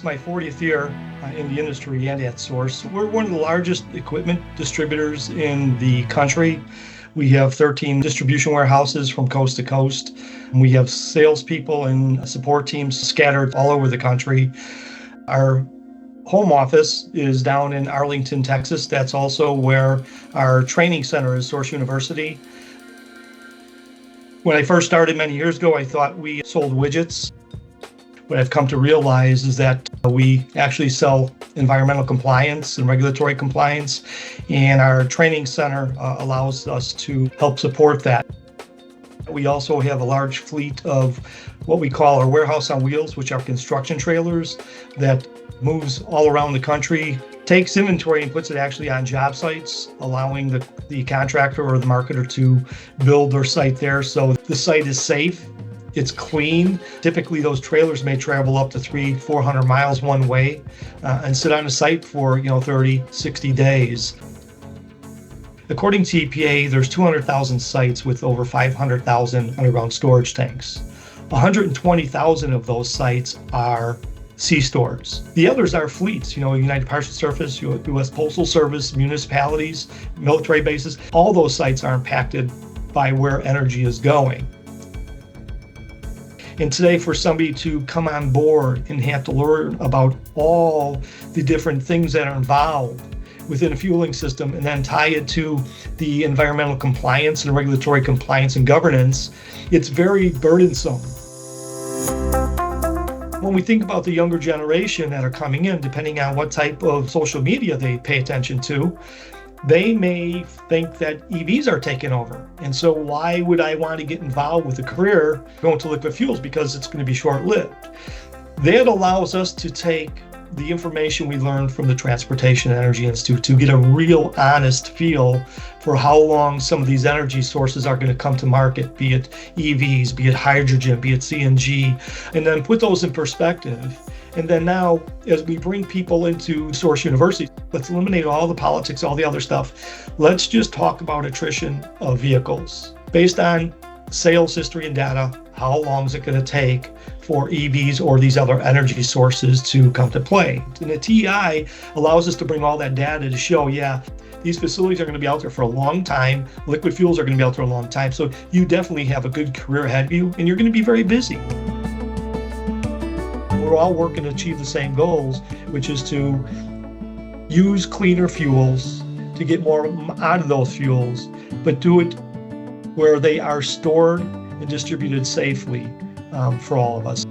my 40th year in the industry and at Source. We're one of the largest equipment distributors in the country. We have 13 distribution warehouses from coast to coast. We have salespeople and support teams scattered all over the country. Our home office is down in Arlington, Texas. That's also where our training center is, Source University. When I first started many years ago, I thought we sold widgets. What I've come to realize is that we actually sell environmental compliance and regulatory compliance, and our training center allows us to help support that. We also have a large fleet of what we call our warehouse on wheels, which are construction trailers that moves all around the country, takes inventory and puts it actually on job sites, allowing the contractor or the marketer to build their site there. So the site is safe. It's clean. Typically, those trailers may travel up to 300-400 miles one way and sit on a site for 30, 60 days. According to EPA, there's 200,000 sites with over 500,000 underground storage tanks. 120,000 of those sites are C-stores. The others are fleets, United Parcel Service, U.S. Postal Service, municipalities, military bases. All those sites are impacted by where energy is going. And today, for somebody to come on board and have to learn about all the different things that are involved within a fueling system and then tie it to the environmental compliance and regulatory compliance and governance, it's very burdensome. When we think about the younger generation that are coming in, depending on what type of social media they pay attention to, they may think that EVs are taking over. And so why would I want to get involved with a career going to liquid fuels? Because it's going to be short-lived. That allows us to take the information we learned from the Transportation Energy Institute to get a real honest feel for how long some of these energy sources are going to come to market, be it EVs, be it hydrogen, be it CNG, and then put those in perspective. And then now, as we bring people into Source University, let's eliminate all the politics, all the other stuff. Let's just talk about attrition of vehicles. Based on sales history and data, how long is it going to take for EVs or these other energy sources to come to play? And the TEI allows us to bring all that data to show, these facilities are going to be out there for a long time. Liquid fuels are going to be out there a long time. So you definitely have a good career ahead of you, and you're going to be very busy. We're all working to achieve the same goals, which is to use cleaner fuels, to get more out of those fuels, but do it where they are stored and distributed safely for all of us.